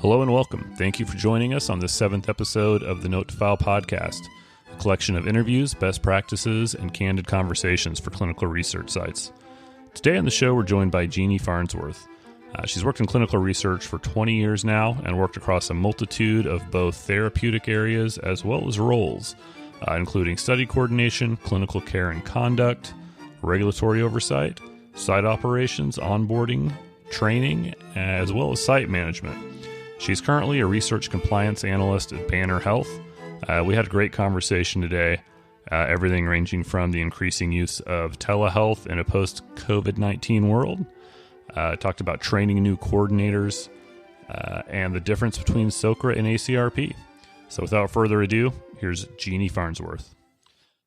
Hello and welcome. Thank you for joining us on this 7th episode of the Note to File podcast, a collection of interviews, best practices, and candid conversations for clinical research sites. Today on the show, we're joined by Jeannie Farnsworth. She's worked in clinical research for 20 years now and worked across a multitude of both therapeutic areas as well as roles, including study coordination, clinical care and conduct, regulatory oversight, site operations, onboarding, training, as well as site management. She's currently a Research Compliance Analyst at Banner Health. We had a great conversation today, everything ranging from the increasing use of telehealth in a post-COVID-19 world, talked about training new coordinators, and the difference between SOCRA and ACRP. So without further ado, here's Jeannie Farnsworth.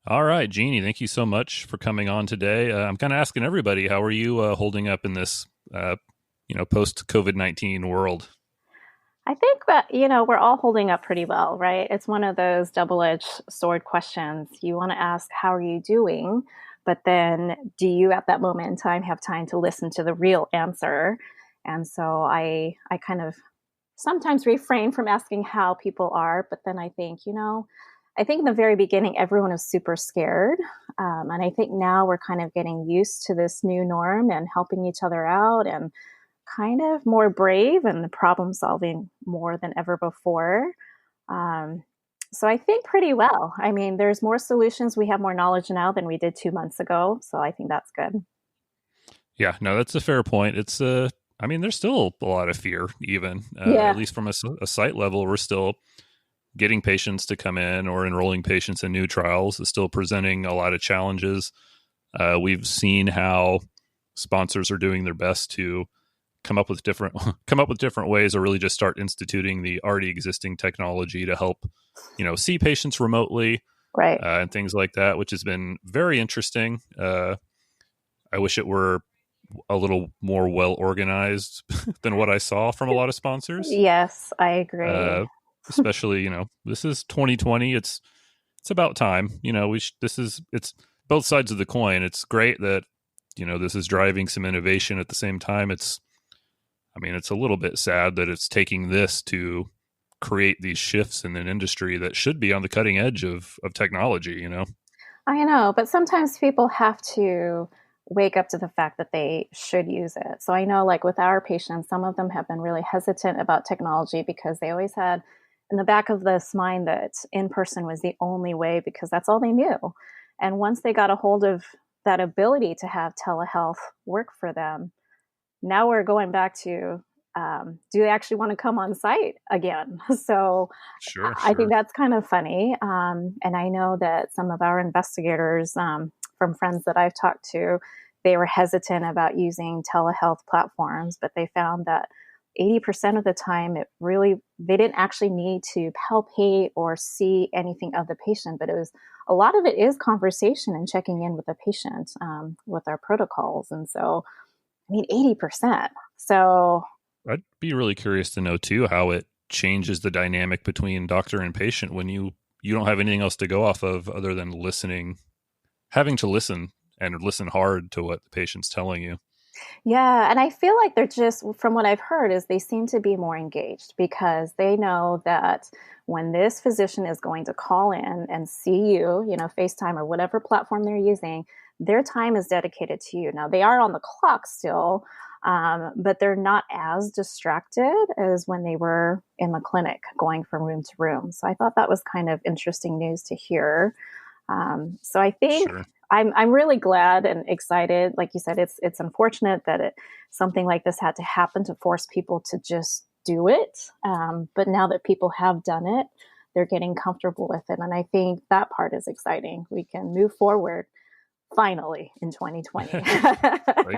All right, Jeannie, thank you so much for coming on today. I'm kind of asking everybody, how are you holding up in this, post-COVID-19 world? I think that, we're all holding up pretty well, right? It's one of those double-edged sword questions. You want to ask, how are you doing? But then do you at that moment in time have time to listen to the real answer? And so I kind of sometimes refrain from asking how people are. But then I think, I think in the very beginning, everyone was super scared. And I think now we're kind of getting used to this new norm and helping each other out and kind of more brave and problem solving more than ever before. So I think pretty well. I mean, there's more solutions. We have more knowledge now than we did 2 months ago. So I think that's good. Yeah, no, that's a fair point. It's there's still a lot of fear, even at least from a site level. We're still getting patients to come in or enrolling patients in new trials is still presenting a lot of challenges. We've seen how sponsors are doing their best to come up with different ways, or really just start instituting the already existing technology to help, see patients remotely, right? And things like that, which has been very interesting. I wish it were a little more well organized than what I saw from a lot of sponsors. Yes, I agree. Especially, this is 2020. It's about time. It's both sides of the coin. It's great that this is driving some innovation. At the same time, it's a little bit sad that it's taking this to create these shifts in an industry that should be on the cutting edge of technology, I know, but sometimes people have to wake up to the fact that they should use it. So I know, like with our patients, some of them have been really hesitant about technology because they always had in the back of this mind that in-person was the only way because that's all they knew. And once they got a hold of that ability to have telehealth work for them, now we're going back to, do they actually want to come on site again? So sure. I think that's kind of funny. And I know that some of our investigators, from friends that I've talked to, they were hesitant about using telehealth platforms, but they found that 80% of the time they didn't actually need to palpate or see anything of the patient, but a lot of it is conversation and checking in with the patient, with our protocols. And so 80%. So I'd be really curious to know too how it changes the dynamic between doctor and patient when you don't have anything else to go off of other than having to listen and listen hard to what the patient's telling you. Yeah, and I feel like they're just, from what I've heard, is they seem to be more engaged because they know that when this physician is going to call in and see you, FaceTime or whatever platform they're using, their time is dedicated to you. Now, they are on the clock still, but they're not as distracted as when they were in the clinic going from room to room. So I thought that was kind of interesting news to hear. So I think Sure. I'm really glad and excited. Like you said, it's unfortunate that something like this had to happen to force people to just do it. But now that people have done it, they're getting comfortable with it. And I think that part is exciting. We can move forward finally in 2020.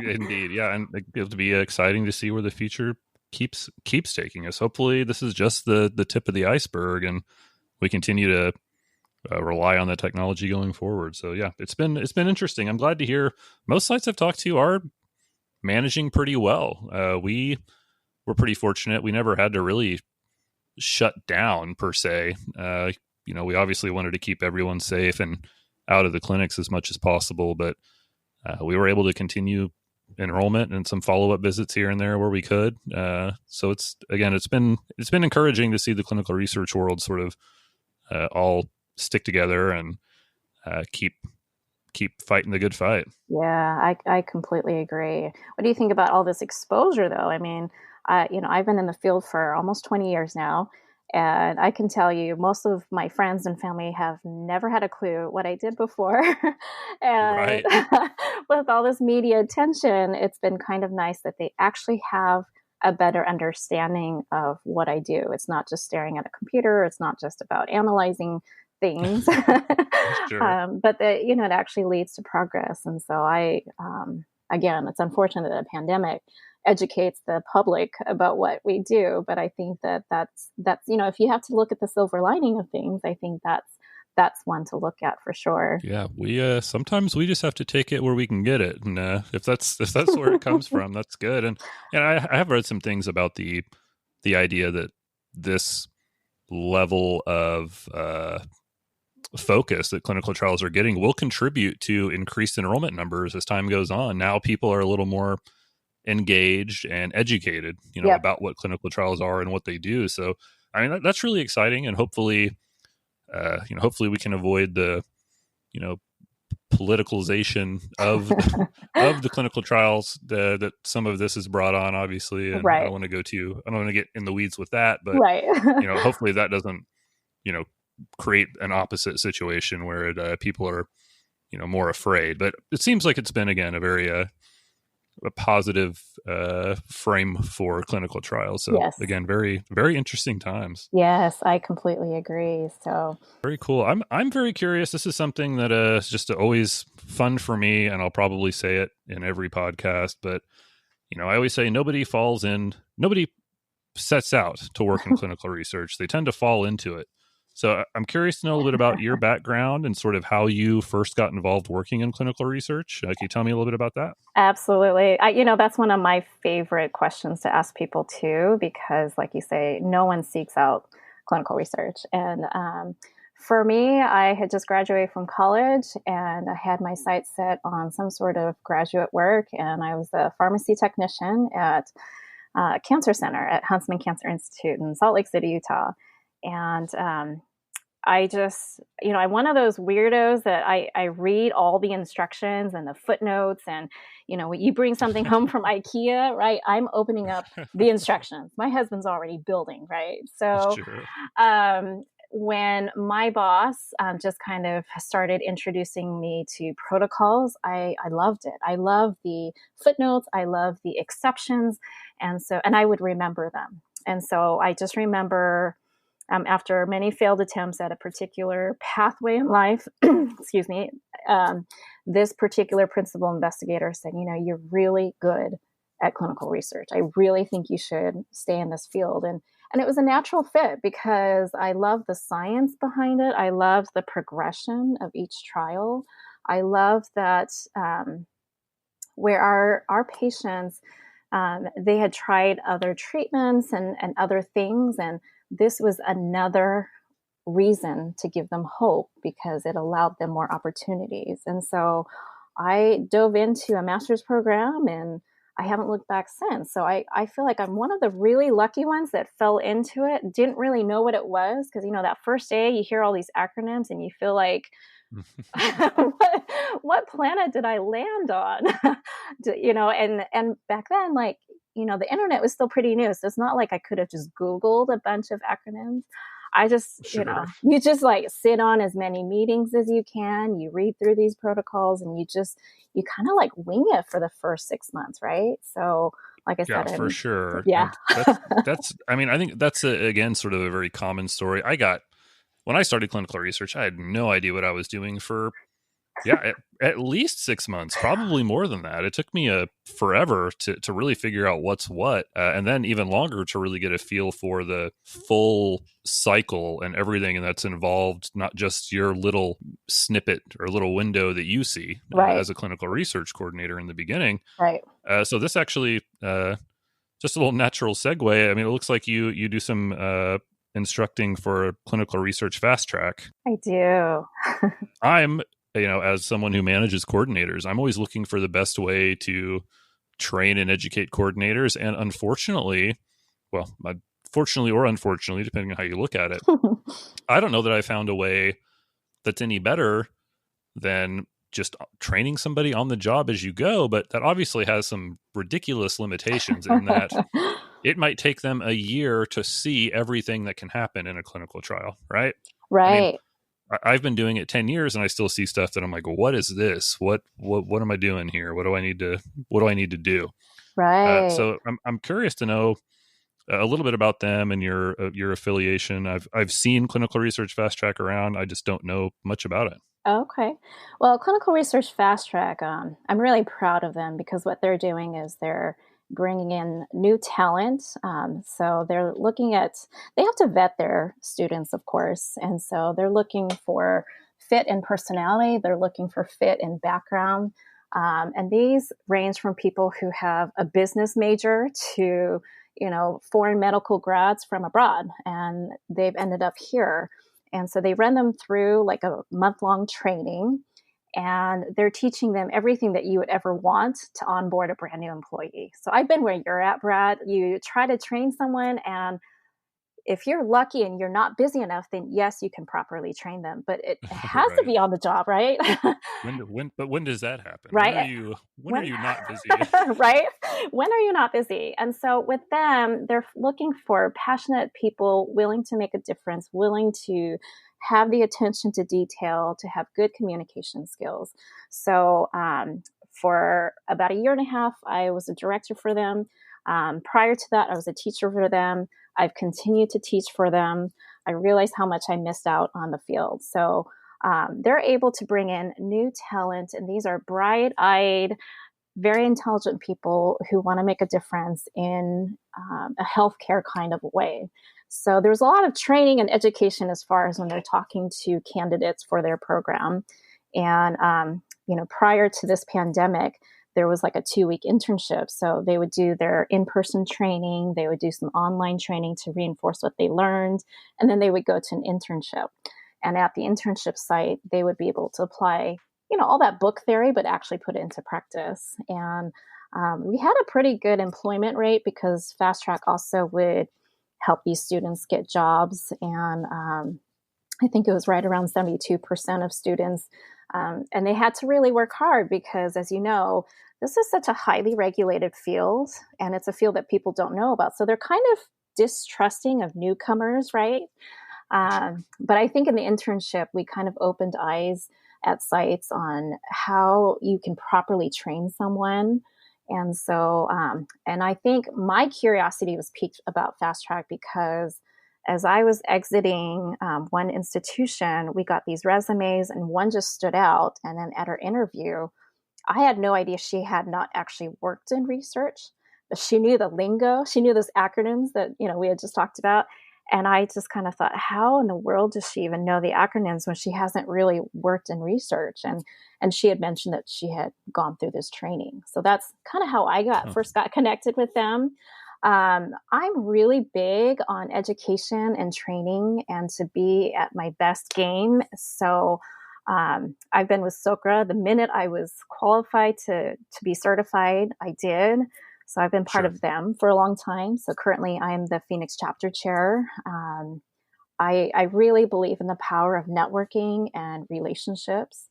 Indeed. Yeah. And it'll be exciting to see where the future keeps taking us. Hopefully this is just the tip of the iceberg and we continue to rely on that technology going forward. So yeah, it's been interesting. I'm glad to hear most sites I've talked to are managing pretty well. We were pretty fortunate. We never had to really shut down per se. We obviously wanted to keep everyone safe and out of the clinics as much as possible, but we were able to continue enrollment and some follow-up visits here and there where we could. So it's been encouraging to see the clinical research world sort of all stick together and keep fighting the good fight. Yeah, I completely agree. What do you think about all this exposure, though? I mean, I've been in the field for almost 20 years now, and I can tell you most of my friends and family have never had a clue what I did before. And Right. with all this media attention, it's been kind of nice that they actually have a better understanding of what I do. It's not just staring at a computer. It's not just about analyzing things. Sure. But it actually leads to progress. And so again, it's unfortunate that a pandemic educates the public about what we do. But I think that's if you have to look at the silver lining of things, I think that's one to look at for sure. Yeah, we sometimes we just have to take it where we can get it, and if that's where it comes from, that's good. And I have read some things about the idea that this level of focus that clinical trials are getting will contribute to increased enrollment numbers as time goes on. Now people are a little more engaged and educated, Yep. about what clinical trials are and what they do. So, I mean, that's really exciting, and hopefully we can avoid the, politicalization of of the clinical trials that some of this has brought on, obviously. And Right. I don't want to get in the weeds with that, but Right. hopefully that doesn't, create an opposite situation where people are, more afraid. But it seems like it's been, again, a very a positive frame for clinical trials. So Yes. again, very, very interesting times. Yes, I completely agree. So Very cool. I'm very curious. This is something that is just always fun for me, and I'll probably say it in every podcast. But I always say nobody sets out to work in clinical research. They tend to fall into it. So I'm curious to know a little bit about your background and sort of how you first got involved working in clinical research. Can you tell me a little bit about that? absolutely. That's one of my favorite questions to ask people too, because like you say, no one seeks out clinical research. And for me, I had just graduated from college and I had my sights set on some sort of graduate work. And I was a pharmacy technician at a cancer center at Huntsman Cancer Institute in Salt Lake City, Utah. And I just, I'm one of those weirdos that I read all the instructions and the footnotes. And, when you bring something home from IKEA, right, I'm opening up the instructions. My husband's already building, right? So Sure. when my boss just kind of started introducing me to protocols, I loved it. I love the footnotes. I love the exceptions. And I would remember them. And so I just remember after many failed attempts at a particular pathway in life, excuse me, this particular principal investigator said, you're really good at clinical research. I really think you should stay in this field. And it was a natural fit because I love the science behind it. I love the progression of each trial. I love that where our patients, they had tried other treatments and other things, and this was another reason to give them hope because it allowed them more opportunities. And so I dove into a master's program and I haven't looked back since. So I feel like I'm one of the really lucky ones that fell into it, didn't really know what it was. Because, that first day you hear all these acronyms and you feel like, what planet did I land on? And back then, the internet was still pretty new. So it's not like I could have just Googled a bunch of acronyms. I just, Sure. you just sit on as many meetings as you can. You read through these protocols and you kind of wing it for the first 6 months. Right. So like I said, for sure. Yeah. And that's I think that's again, sort of a very common story. When I started clinical research, I had no idea what I was doing for at least 6 months, probably more than that. It took me forever to really figure out what's what, and then even longer to really get a feel for the full cycle and everything that's involved, not just your little snippet or little window that you see as a clinical research coordinator in the beginning. Right. So this actually, just a little natural segue. I mean, it looks like you do some instructing for clinical research fasttrack. I do. I'm as someone who manages coordinators, I'm always looking for the best way to train and educate coordinators. And fortunately or unfortunately, depending on how you look at it, I don't know that I found a way that's any better than just training somebody on the job as you go. But that obviously has some ridiculous limitations in that it might take them a year to see everything that can happen in a clinical trial, right? I mean, Right. I've been doing it 10 years and I still see stuff that I'm like, what is this? What am I doing here? What do I need to do? Right. So I'm curious to know a little bit about them and your affiliation. I've seen Clinical Research Fast Track around. I just don't know much about it. Okay. Well, Clinical Research Fast Track, I'm really proud of them because what they're doing is they're bringing in new talent. So they're looking at, they have to vet their students, of course. And so they're looking for fit in personality, they're looking for fit in background. And these range from people who have a business major to, foreign medical grads from abroad, and they've ended up here. And so they run them through like a month-long training, and they're teaching them everything that you would ever want to onboard a brand new employee. So I've been where you're at, Brad. You try to train someone, and if you're lucky and you're not busy enough, then yes, you can properly train them, but it has to Right. be on the job, right? When does that happen? Right. When are you not busy? Right? When are you not busy? And so with them, they're looking for passionate people willing to make a difference, willing to have the attention to detail, to have good communication skills. So for about a year and a half, I was a director for them. Prior to that, I was a teacher for them. I've continued to teach for them. I realized how much I missed out on the field. So they're able to bring in new talent, and these are bright-eyed, very intelligent people who want to make a difference in a healthcare kind of way. So there's a lot of training and education as far as when they're talking to candidates for their program. And, prior to this pandemic, there was like a 2-week internship. So they would do their in-person training, they would do some online training to reinforce what they learned, and then they would go to an internship. And at the internship site, they would be able to apply, all that book theory, but actually put it into practice. And we had a pretty good employment rate because Fast Track also would help these students get jobs. And I think it was right around 72% of students. And they had to really work hard because, as you know, this is such a highly regulated field, and it's a field that people don't know about. So they're kind of distrusting of newcomers, right? But I think in the internship, we kind of opened eyes at sites on how you can properly train someone. And so, and I think my curiosity was piqued about Fast Track because as I was exiting one institution, we got these resumes and one just stood out. And then at her interview, I had no idea she had not actually worked in research, but she knew the lingo. She knew those acronyms that, we had just talked about. And I just kind of thought, how in the world does she even know the acronyms when she hasn't really worked in research? And she had mentioned that she had gone through this training. So that's kind of how I first got connected with them. I'm really big on education and training and to be at my best game. So I've been with SOCRA. The minute I was qualified to be certified, I did. So I've been part of them for a long time. So currently I'm the Phoenix chapter chair. I really believe in the power of networking and relationships,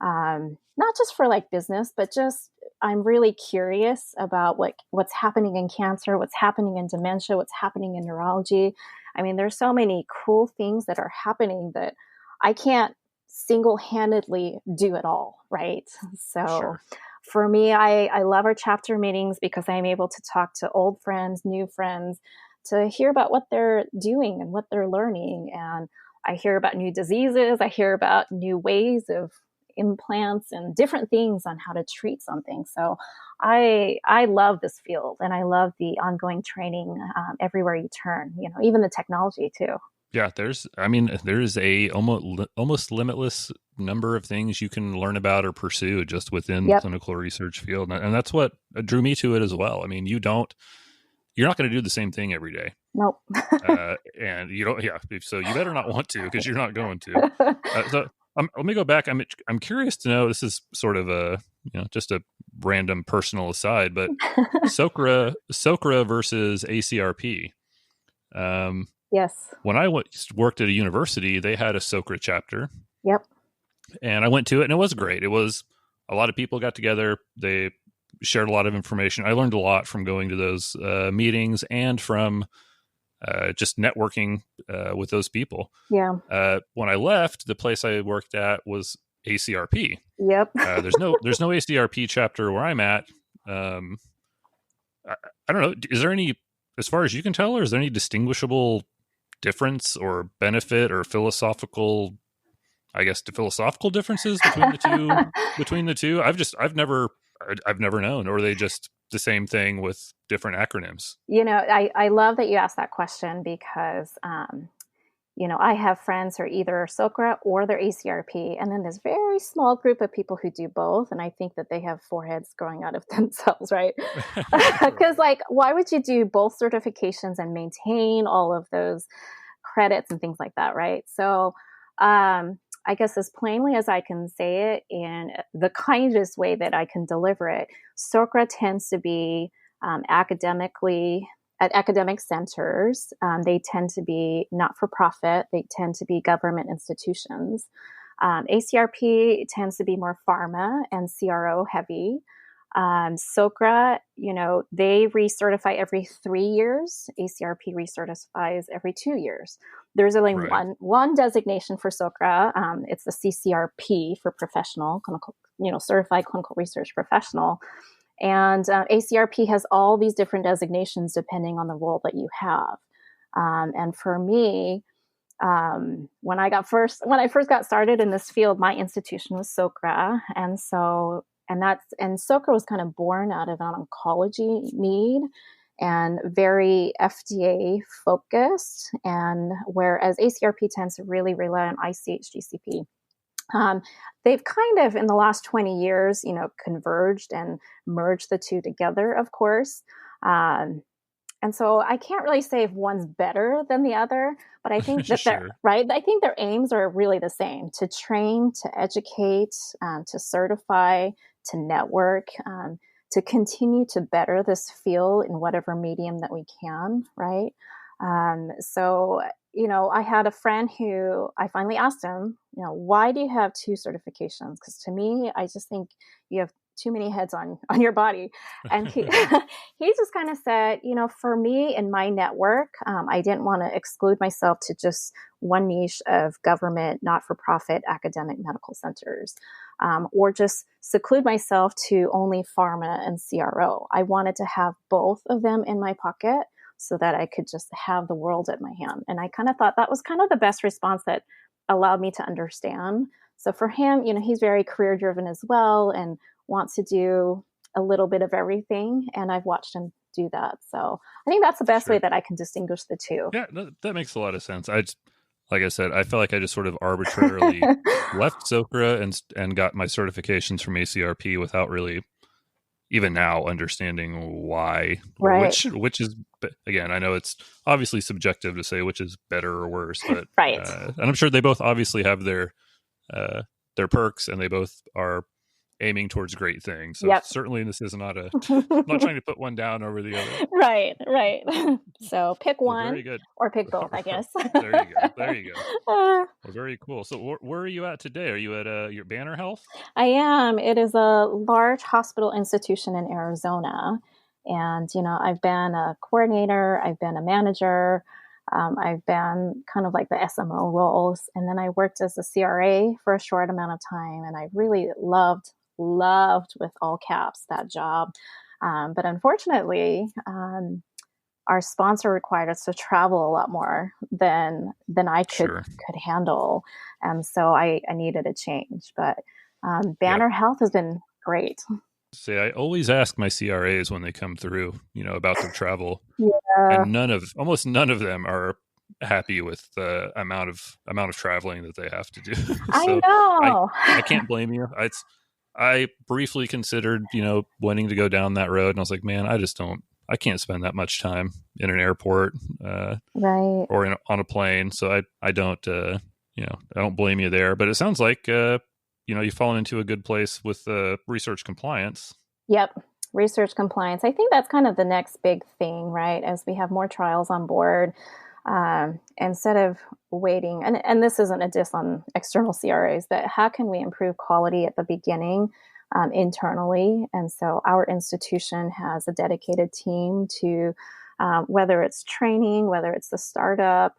not just for like business, but just I'm really curious about what's happening in cancer, what's happening in dementia, what's happening in neurology. I mean, there's so many cool things that are happening that I can't single-handedly do it all, right? So for me, I love our chapter meetings because I'm able to talk to old friends, new friends, to hear about what they're doing and what they're learning. And I hear about new diseases. I hear about new ways of implants and different things on how to treat something. So I love this field, and I love the ongoing training everywhere you turn, even the technology too. Yeah, there's a almost limitless number of things you can learn about or pursue just within the clinical research field. And that's what drew me to it as well. I mean, you're not going to do the same thing every day. Nope. And you don't, so you better not want to, because you're not going to. let me go back. I'm curious to know. This is sort of just a random personal aside, but SOCRA versus ACRP. Yes. When I worked at a university, they had a SOCRA chapter. Yep. And I went to it, and it was great. It was a lot of people got together. They shared a lot of information. I learned a lot from going to those meetings and from just networking with those people. Yeah. When I left, the place I worked at was ACRP. Yep. There's no ACRP chapter where I'm at. I don't know. Is there any, as far as you can tell, or is there any distinguishable difference or benefit or philosophical, I guess, the philosophical differences between the two? I've never known, or are they just the same thing with different acronyms? I love that you asked that question because, I have friends who are either SOCRA or they're ACRP, and then this very small group of people who do both. And I think that they have foreheads growing out of themselves, right? Because why would you do both certifications and maintain all of those credits and things like that, right? So I guess as plainly as I can say it in the kindest way that I can deliver it, SOCRA tends to be academically at academic centers. They tend to be not-for-profit. They tend to be government institutions. ACRP tends to be more pharma and CRO heavy. SOCRA, they recertify every 3 years. ACRP recertifies every 2 years. There's only one designation for SOCRA. It's the CCRP for professional clinical, certified clinical research professional. And ACRP has all these different designations depending on the role that you have. And for me, when I first got started in this field, my institution was SOCRA, and SOCRA was kind of born out of an oncology need and very FDA focused, and whereas ACRP tends to really rely on ICH GCP. They've kind of, in the last 20 years, converged and merged the two together, of course. And so I can't really say if one's better than the other, but I think that Sure. I think their aims are really the same: to train, to educate, to certify, to network, to continue to better this field in whatever medium that we can, right? So I had a friend who I finally asked him, why do you have two certifications? Because to me, I just think you have too many heads on your body. And he just kind of said, for me in my network, I didn't want to exclude myself to just one niche of government, not-for-profit academic medical centers, or just seclude myself to only pharma and CRO. I wanted to have both of them in my pocket so that I could just have the world at my hand. And I kind of thought that was kind of the best response that allowed me to understand. So for him, he's very career driven as well and wants to do a little bit of everything. And I've watched him do that. So I think that's the best way that I can distinguish the two. Yeah, that makes a lot of sense. Like I said, I felt like I just sort of arbitrarily left SOCRA and got my certifications from ACRP without really even now understanding why, right. which is, again, I know it's obviously subjective to say which is better or worse, but right. And I'm sure they both obviously have their perks, and they both are aiming towards great things. So certainly this is not I'm not trying to put one down over the other. Right. So pick one very good. Or pick both, I guess. There you go. Well, very cool. So where are you at today? Are you at your Banner Health? I am. It is a large hospital institution in Arizona. And, I've been a coordinator, I've been a manager, I've been kind of like the SMO roles. And then I worked as a CRA for a short amount of time. And I really loved with all caps that job. But unfortunately, our sponsor required us to travel a lot more than I could handle. And so I needed a change. But Banner Health has been great. See, I always ask my CRAs when they come through, about their travel. Yeah. And almost none of them are happy with the amount of traveling that they have to do. So I know. I can't blame you. I briefly considered, wanting to go down that road, and I was like, man, I can't spend that much time in an airport, right, or on a plane. So I don't, I don't blame you there. But it sounds like, you've fallen into a good place with research compliance. Yep. Research compliance. I think that's kind of the next big thing, right? As we have more trials on board, instead of waiting, and this isn't a diss on external CRAs, but how can we improve quality at the beginning internally? And so our institution has a dedicated team to whether it's training, whether it's the startup,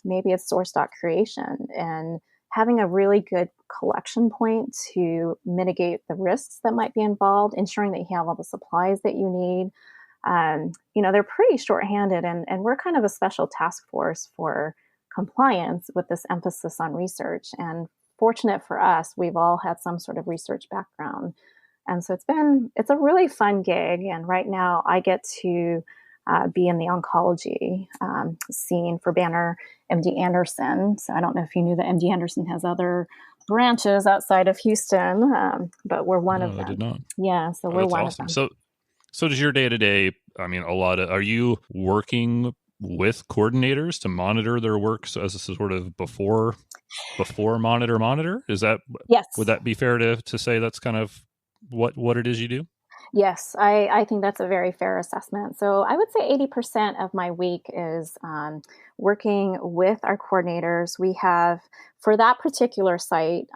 maybe it's source doc creation, and having a really good collection point to mitigate the risks that might be involved, ensuring that you have all the supplies that you need. They're pretty shorthanded, and we're kind of a special task force for compliance with this emphasis on research. And fortunate for us, we've all had some sort of research background. And so it's a really fun gig. And right now I get to be in the oncology scene for Banner MD Anderson. So I don't know if you knew that MD Anderson has other branches outside of Houston, but we're one of them. I did not. Yeah, so we're one awesome. of them. So does your day-to-day, are you working with coordinators to monitor their work as a sort of before monitor? Is that, yes? Would that be fair to say that's kind of what it is you do? Yes, I think that's a very fair assessment. So I would say 80% of my week is working with our coordinators. We have, for that particular site,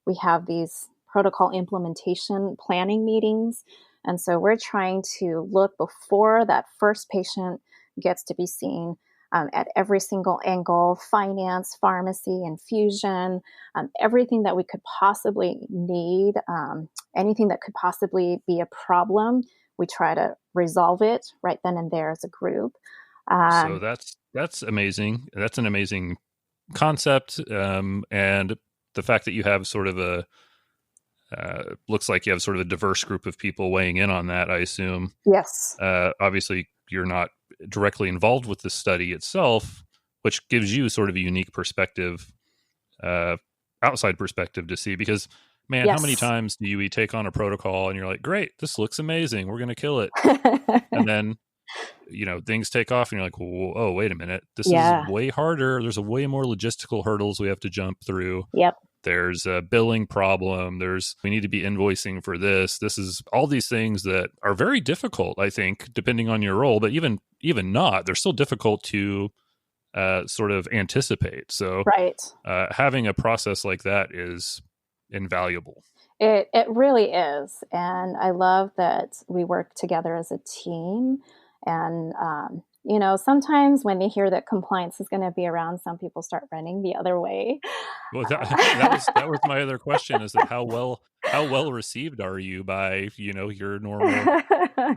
we have these protocol implementation planning meetings. And so we're trying to look before that first patient gets to be seen at every single angle: finance, pharmacy, infusion, everything that we could possibly need, anything that could possibly be a problem. We try to resolve it right then and there as a group. So that's amazing. That's an amazing concept. And the fact that you have sort of looks like you have sort of a diverse group of people weighing in on that, I assume. Yes. Obviously, you're not directly involved with the study itself, which gives you sort of a unique perspective, outside perspective to see. Because, man, yes. How many times do we take on a protocol and you're like, great, this looks amazing, we're going to kill it. And then, things take off and you're like, oh, wait a minute, this is way harder. There's a way more logistical hurdles we have to jump through. Yep. There's a billing problem. We need to be invoicing for this. This is all these things that are very difficult, I think, depending on your role, but even not, they're still difficult to sort of anticipate. So right. Having a process like that is invaluable. It really is. And I love that we work together as a team. And, sometimes when they hear that compliance is going to be around, some people start running the other way. Well, that was my other question, is that how well received are you by, your normal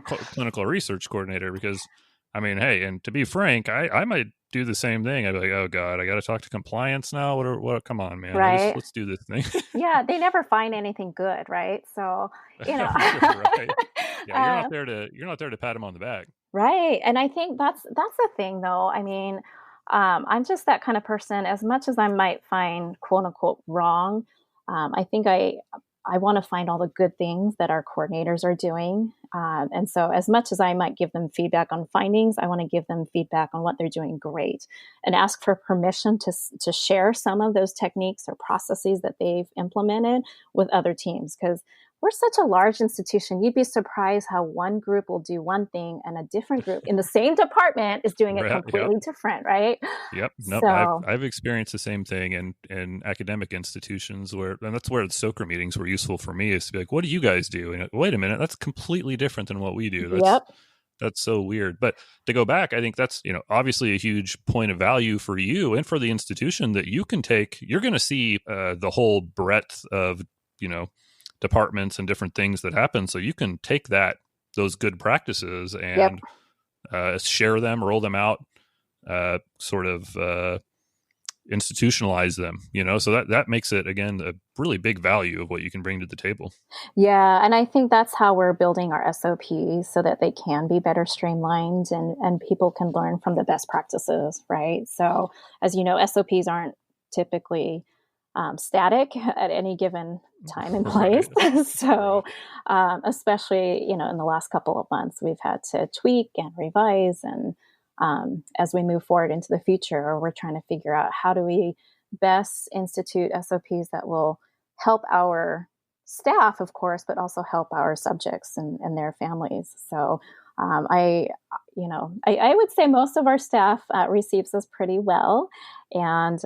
clinical research coordinator? Because, hey, and to be frank, I might do the same thing. I'd be like, oh God, I got to talk to compliance now. What? Come on, man. Right. Let's do this thing. Yeah. They never find anything good. Right. So, right. Yeah. You're not there to pat him on the back. Right. And I think that's the thing, though. I'm just that kind of person. As much as I might find quote unquote wrong, I think I want to find all the good things that our coordinators are doing. And so as much as I might give them feedback on findings, I want to give them feedback on what they're doing great and ask for permission to share some of those techniques or processes that they've implemented with other teams. Because we're such a large institution. You'd be surprised how one group will do one thing and a different group in the same department is doing it completely different, right? Yep. No, I've experienced the same thing in academic institutions and that's where the SOCRA meetings were useful for me, is to be like, what do you guys do? And wait a minute, that's completely different than what we do. That's so weird. But to go back, I think that's, obviously a huge point of value for you and for the institution, that you can you're going to see the whole breadth of, departments and different things that happen. So you can take those good practices and share them, roll them out, sort of institutionalize them, so that makes it, again, a really big value of what you can bring to the table. Yeah. And I think that's how we're building our SOPs, so that they can be better streamlined and people can learn from the best practices, right? So as you know, SOPs aren't typically static at any given time and place. Right. So especially, in the last couple of months, we've had to tweak and revise. And as we move forward into the future, we're trying to figure out how do we best institute SOPs that will help our staff, of course, but also help our subjects and their families. So I would say most of our staff receives us pretty well, and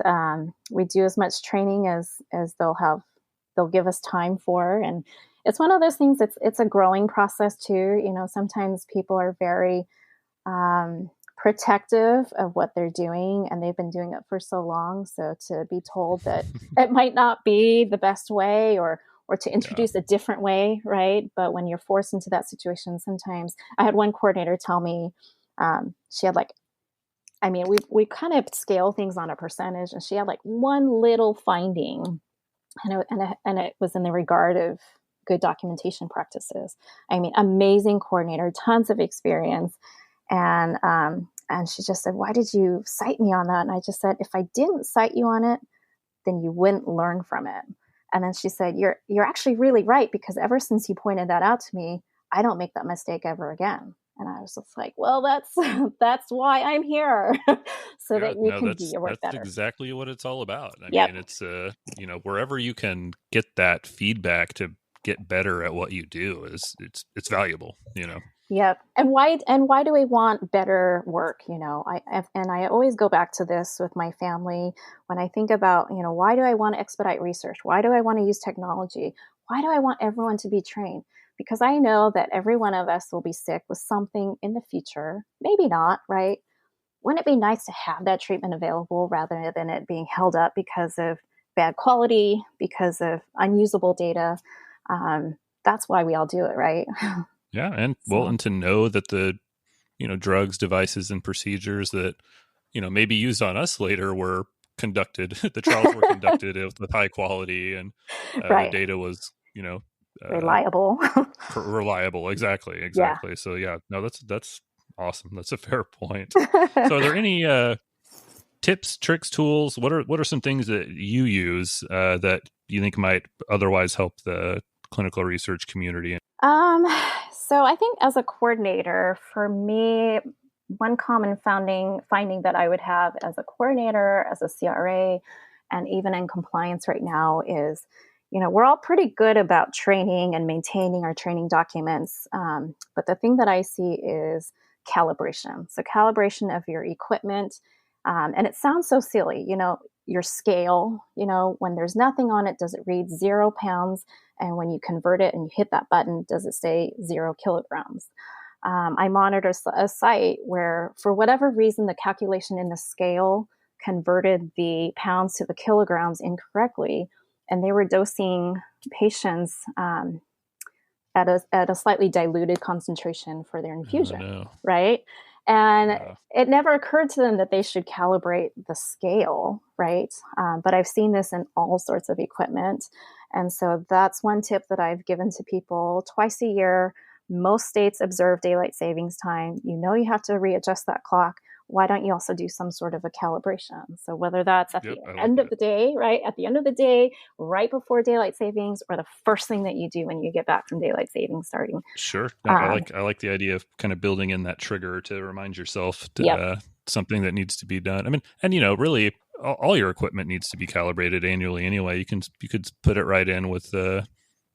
we do as much training as they'll give us time for. And it's one of those things. It's a growing process too. Sometimes people are very protective of what they're doing, and they've been doing it for so long. So to be told that it might not be the best way, or to introduce a different way, right? But when you're forced into that situation, sometimes I had one coordinator tell me, she had we kind of scale things on a percentage, and she had one little finding, and it was in the regard of good documentation practices. Amazing coordinator, tons of experience. And she just said, "Why did you cite me on that?" And I just said, "If I didn't cite you on it, then you wouldn't learn from it." And then she said, you're actually really right, because ever since you pointed that out to me, I don't make that mistake ever again. And I was just like, well, that's why I'm here. So that you can do your work better. That's exactly what it's all about. I mean, it's, wherever you can get that feedback to get better at what you do it's valuable, Yep. And why do we want better work? I always go back to this with my family when I think about, why do I want to expedite research? Why do I want to use technology? Why do I want everyone to be trained? Because I know that every one of us will be sick with something in the future. Maybe not, right? Wouldn't it be nice to have that treatment available rather than it being held up because of bad quality, because of unusable data? That's why we all do it, right? Yeah. And and to know that the, drugs, devices, and procedures that, may be used on us later were conducted, the trials were conducted with high quality, and the data was, reliable. Reliable. Exactly. Yeah. So no, that's awesome. That's a fair point. So are there any tips, tricks, tools? What are some things that you use that you think might otherwise help the clinical research community? So I think as a coordinator, for me, one common finding that I would have as a coordinator, as a CRA, and even in compliance right now is, we're all pretty good about training and maintaining our training documents. But the thing that I see is calibration. So calibration of your equipment. And it sounds so silly, your scale, when there's nothing on it, does it read 0 pounds? And when you convert it and you hit that button, does it say 0 kilograms? I monitored a site where, for whatever reason, the calculation in the scale converted the pounds to the kilograms incorrectly, and they were dosing patients at a slightly diluted concentration for their infusion, right? And it never occurred to them that they should calibrate the scale, right? But I've seen this in all sorts of equipment. And so that's one tip that I've given to people twice a year. Most states observe daylight savings time. You have to readjust that clock. Why don't you also do some sort of a calibration? So whether that's at the end of the day, right? At the end of the day, right before daylight savings, or the first thing that you do when you get back from daylight savings starting. Sure. No, I like the idea of kind of building in that trigger to remind yourself to, something that needs to be done. I mean, and really all your equipment needs to be calibrated annually anyway. You could put it right in with the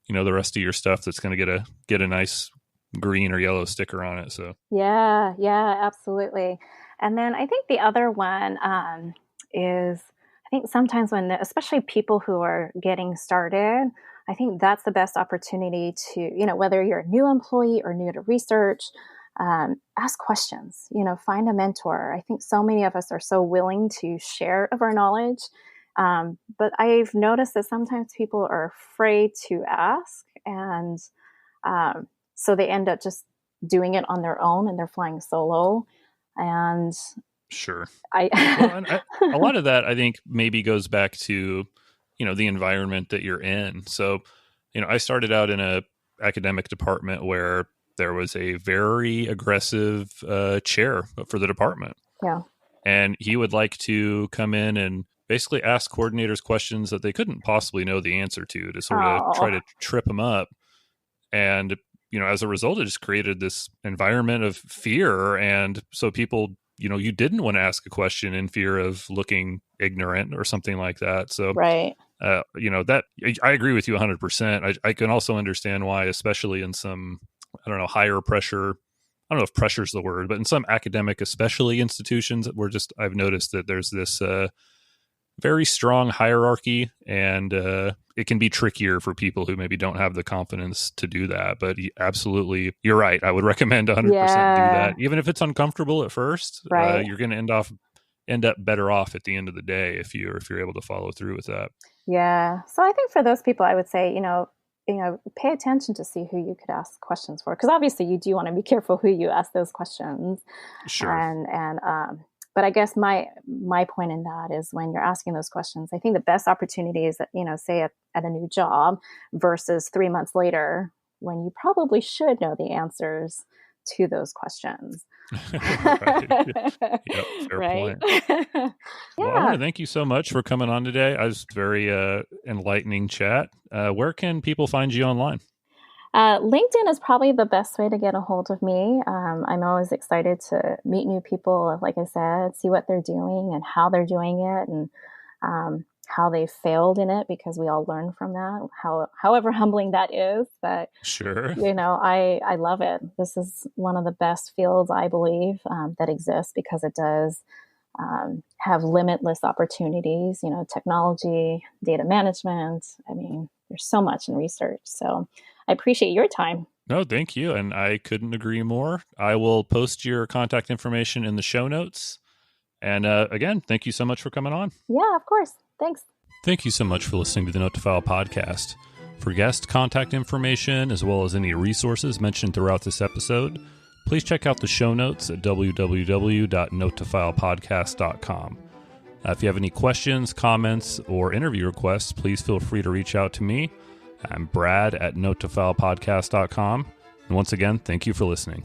rest of your stuff that's going to get a nice green or yellow sticker on it. So yeah, absolutely. And then I think the other one is, I think sometimes especially people who are getting started, I think that's the best opportunity to, whether you're a new employee or new to research, ask questions, find a mentor. I think so many of us are so willing to share of our knowledge. But I've noticed that sometimes people are afraid to ask, and so they end up just doing it on their own, and they're flying solo. And sure, a lot of that I think maybe goes back to the environment that you're in. So I started out in a academic department where there was a very aggressive chair for the department. Yeah, and he would like to come in and basically ask coordinators questions that they couldn't possibly know the answer to sort of try to trip them up. And as a result, it just created this environment of fear. And so people, you didn't want to ask a question in fear of looking ignorant or something like that. So, right. That I agree with you 100%. I can also understand why, especially in some, I don't know, higher pressure. I don't know if pressure is the word, but in some academic, especially institutions, I've noticed that there's this very strong hierarchy, and it can be trickier for people who maybe don't have the confidence to do that. But absolutely, you're right. I would recommend 100% do that, even if it's uncomfortable at first. Right. You're going to end up better off at the end of the day if you're able to follow through with that. Yeah. So I think for those people, I would say, pay attention to see who you could ask questions for, because obviously you do want to be careful who you ask those questions. Sure. But I guess my point in that is when you're asking those questions, I think the best opportunity is, say at a new job versus 3 months later, when you probably should know the answers to those questions. Right. Yep, fair point. Yeah. Well, I want to thank you so much for coming on today. I was very enlightening chat. Where can people find you online? LinkedIn is probably the best way to get a hold of me. I'm always excited to meet new people, like I said, see what they're doing and how they're doing it, and how they failed in it, because we all learn from that, however humbling that is. But sure, I love it. This is one of the best fields, I believe, that exists, because it does have limitless opportunities, technology, data management. I mean, there's so much in research. So I appreciate your time. No, thank you. And I couldn't agree more. I will post your contact information in the show notes. And again, thank you so much for coming on. Yeah, of course. Thanks. Thank you so much for listening to the Note to File podcast. For guest contact information, as well as any resources mentioned throughout this episode, please check out the show notes at www.notetofilepodcast.com. If you have any questions, comments, or interview requests, please feel free to reach out to me. I'm Brad at notetofilepodcast.com. And once again, thank you for listening.